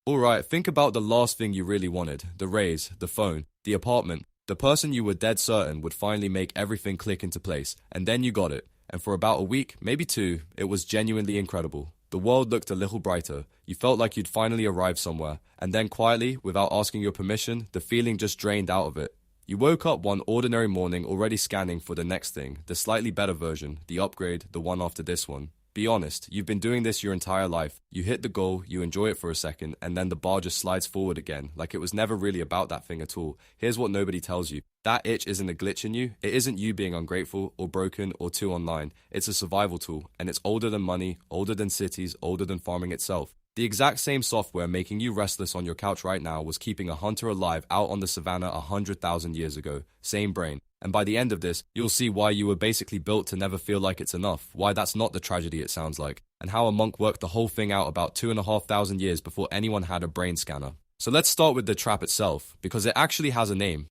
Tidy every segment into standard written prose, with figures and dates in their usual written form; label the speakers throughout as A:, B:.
A: Alright, think about the last thing you really wanted. The raise, the phone, the apartment, the person you were dead certain would finally make everything click into place. And then you got it. And for about a week, maybe two, it was genuinely incredible. The world looked a little brighter. You felt like you'd finally arrived somewhere. And then quietly, without asking your permission, the feeling just drained out of it. You woke up one ordinary morning already scanning for the next thing, the slightly better version, the upgrade, the one after this one. Be honest, you've been doing this your entire life. You hit the goal, you enjoy it for a second, and then the bar just slides forward again, like it was never really about that thing at all. Here's what nobody tells you. That itch isn't a glitch in you. It isn't you being ungrateful or broken or too online. It's a survival tool, and it's older than money, older than cities, older than farming itself. The exact same software making you restless on your couch right now was keeping a hunter alive out on the savannah 100,000 years ago. Same brain. And by the end of this, you'll see why you were basically built to never feel like it's enough, why that's not the tragedy it sounds like, and how a monk worked the whole thing out about 2,500 years before anyone had a brain scanner. So let's start with the trap itself, because it actually has a name.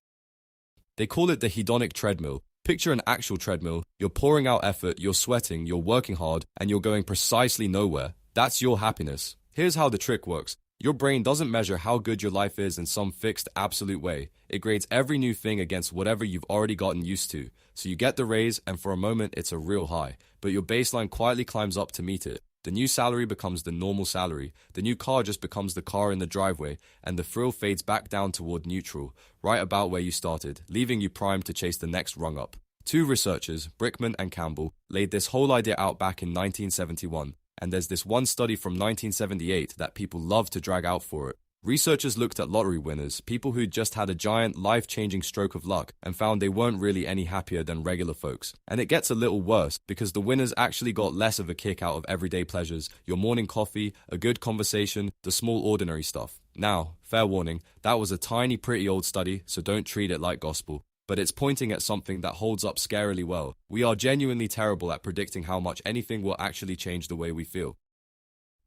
A: They call it the hedonic treadmill. Picture an actual treadmill. You're pouring out effort, you're sweating, you're working hard, and you're going precisely nowhere. That's your happiness. Here's how the trick works. Your brain doesn't measure how good your life is in some fixed, absolute way. It grades every new thing against whatever you've already gotten used to. So you get the raise, and for a moment, it's a real high. But your baseline quietly climbs up to meet it. The new salary becomes the normal salary. The new car just becomes the car in the driveway, and the thrill fades back down toward neutral, right about where you started, leaving you primed to chase the next rung up. Two researchers, Brickman and Campbell, laid this whole idea out back in 1971. And there's this one study from 1978 that people love to drag out for it. Researchers looked at lottery winners, people who'd just had a giant, life-changing stroke of luck, and found they weren't really any happier than regular folks. And it gets a little worse, because the winners actually got less of a kick out of everyday pleasures, your morning coffee, a good conversation, the small ordinary stuff. Now, fair warning, that was a tiny pretty old study, so don't treat it like gospel. But it's pointing at something that holds up scarily well. We are genuinely terrible at predicting how much anything will actually change the way we feel.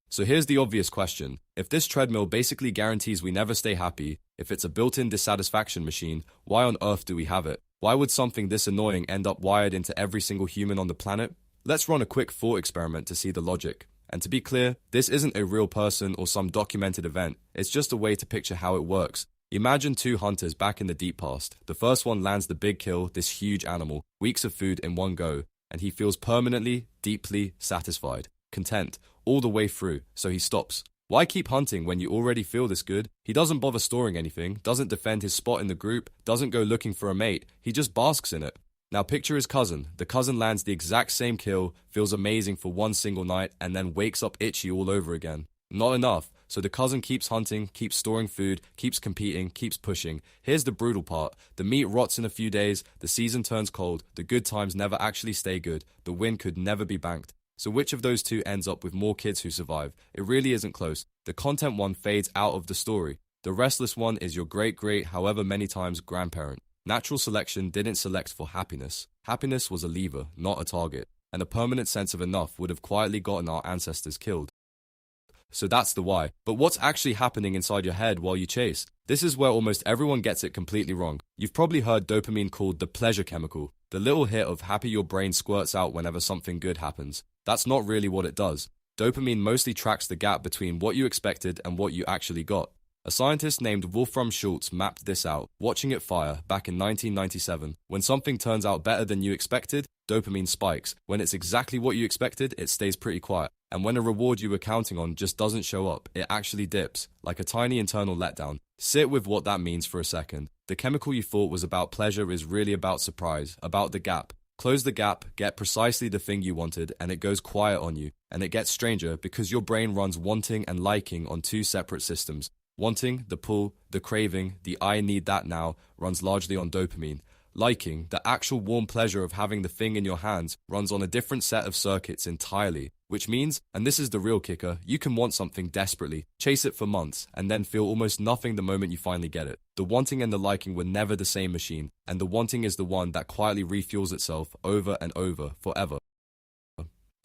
A: So here's the obvious question. If this treadmill basically guarantees we never stay happy, if it's a built-in dissatisfaction machine, why on earth do we have it? Why would something this annoying end up wired into every single human on the planet? Let's run a quick thought experiment to see the logic. And to be clear, this isn't a real person or some documented event. It's just a way to picture how it works. Imagine two hunters back in the deep past. The first one lands the big kill, this huge animal, weeks of food in one go, and he feels permanently, deeply satisfied, content, all the way through, so he stops. Why keep hunting when you already feel this good? He doesn't bother storing anything, doesn't defend his spot in the group, doesn't go looking for a mate, he just basks in it. Now picture his cousin. The cousin lands the exact same kill, feels amazing for one single night, and then wakes up itchy all over again. Not enough. So the cousin keeps hunting, keeps storing food, keeps competing, keeps pushing. Here's the brutal part. The meat rots in a few days, the season turns cold, the good times never actually stay good, the win could never be banked. So which of those two ends up with more kids who survive? It really isn't close. The content one fades out of the story. The restless one is your great however many times grandparent. Natural selection didn't select for happiness. Happiness was a lever, not a target. And a permanent sense of enough would have quietly gotten our ancestors killed. So that's the why. But what's actually happening inside your head while you chase? This is where almost everyone gets it completely wrong. You've probably heard dopamine called the pleasure chemical, the little hit of happy your brain squirts out whenever something good happens. That's not really what it does. Dopamine mostly tracks the gap between what you expected and what you actually got. A scientist named Wolfram Schultz mapped this out, watching it fire back in 1997. When something turns out better than you expected, dopamine spikes. When it's exactly what you expected, it stays pretty quiet. And when a reward you were counting on just doesn't show up, it actually dips, like a tiny internal letdown. Sit with what that means for a second. The chemical you thought was about pleasure is really about surprise, about the gap. Close the gap, get precisely the thing you wanted, and it goes quiet on you. And it gets stranger because your brain runs wanting and liking on two separate systems. Wanting, the pull, the craving, the I need that now, runs largely on dopamine. Liking, the actual warm pleasure of having the thing in your hands, runs on a different set of circuits entirely. Which means, and this is the real kicker, you can want something desperately, chase it for months, and then feel almost nothing the moment you finally get it. The wanting and the liking were never the same machine, and the wanting is the one that quietly refuels itself over and over, forever.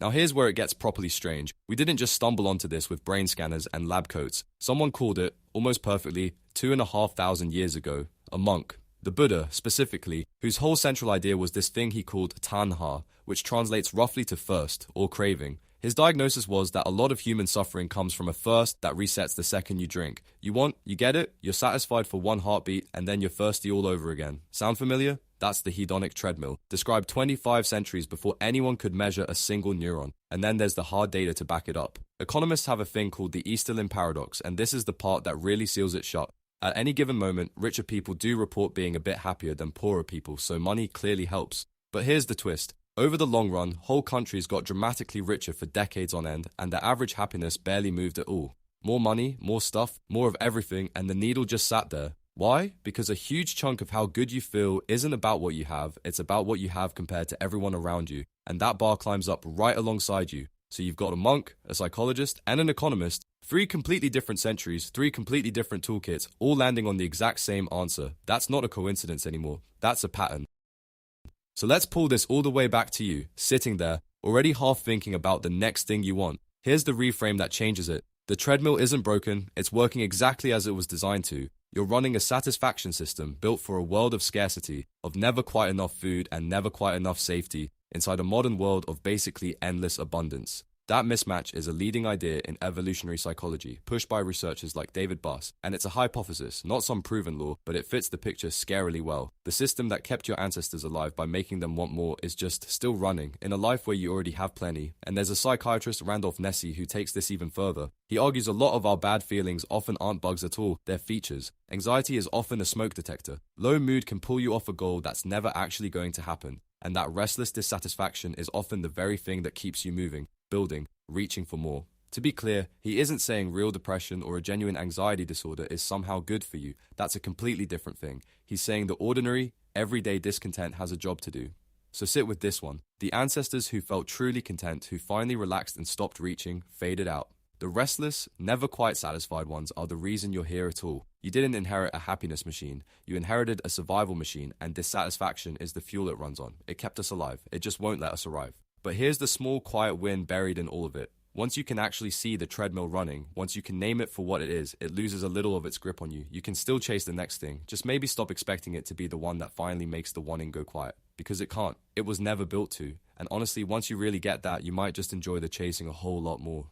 A: Now here's where it gets properly strange. We didn't just stumble onto this with brain scanners and lab coats. Someone called it, almost perfectly, 2,500 years ago, a monk. The Buddha, specifically, whose whole central idea was this thing he called tanha, which translates roughly to thirst, or craving. His diagnosis was that a lot of human suffering comes from a thirst that resets the second you drink. You want, you get it, you're satisfied for one heartbeat, and then you're thirsty all over again. Sound familiar? That's the hedonic treadmill, described 25 centuries before anyone could measure a single neuron. And then there's the hard data to back it up. Economists have a thing called the Easterlin paradox, and this is the part that really seals it shut. At any given moment, richer people do report being a bit happier than poorer people, so money clearly helps. But here's the twist. Over the long run, whole countries got dramatically richer for decades on end, and their average happiness barely moved at all. More money, more stuff, more of everything, and the needle just sat there. Why? Because a huge chunk of how good you feel isn't about what you have, it's about what you have compared to everyone around you, and that bar climbs up right alongside you. So you've got a monk, a psychologist, and an economist, 3 completely different centuries, 3 completely different toolkits, all landing on the exact same answer. That's not a coincidence anymore, that's a pattern. So let's pull this all the way back to you, sitting there, already half thinking about the next thing you want. Here's the reframe that changes it. The treadmill isn't broken, it's working exactly as it was designed to. You're running a satisfaction system built for a world of scarcity, of never quite enough food and never quite enough safety, inside a modern world of basically endless abundance. That mismatch is a leading idea in evolutionary psychology, pushed by researchers like David Buss, and it's a hypothesis, not some proven law, but it fits the picture scarily well. The system that kept your ancestors alive by making them want more is just still running, in a life where you already have plenty. And there's a psychiatrist, Randolph Nesse, who takes this even further. He argues a lot of our bad feelings often aren't bugs at all, they're features. Anxiety is often a smoke detector. Low mood can pull you off a goal that's never actually going to happen, and that restless dissatisfaction is often the very thing that keeps you moving, building, reaching for more. To be clear, he isn't saying real depression or a genuine anxiety disorder is somehow good for you. That's a completely different thing. He's saying the ordinary, everyday discontent has a job to do. So sit with this one. The ancestors who felt truly content, who finally relaxed and stopped reaching, faded out. The restless, never quite satisfied ones are the reason you're here at all. You didn't inherit a happiness machine. You inherited a survival machine, and dissatisfaction is the fuel it runs on. It kept us alive. It just won't let us arrive. But here's the small, quiet win buried in all of it. Once you can actually see the treadmill running, once you can name it for what it is, it loses a little of its grip on you. You can still chase the next thing, just maybe stop expecting it to be the one that finally makes the wanting go quiet. Because it can't. It was never built to. And honestly, once you really get that, you might just enjoy the chasing a whole lot more.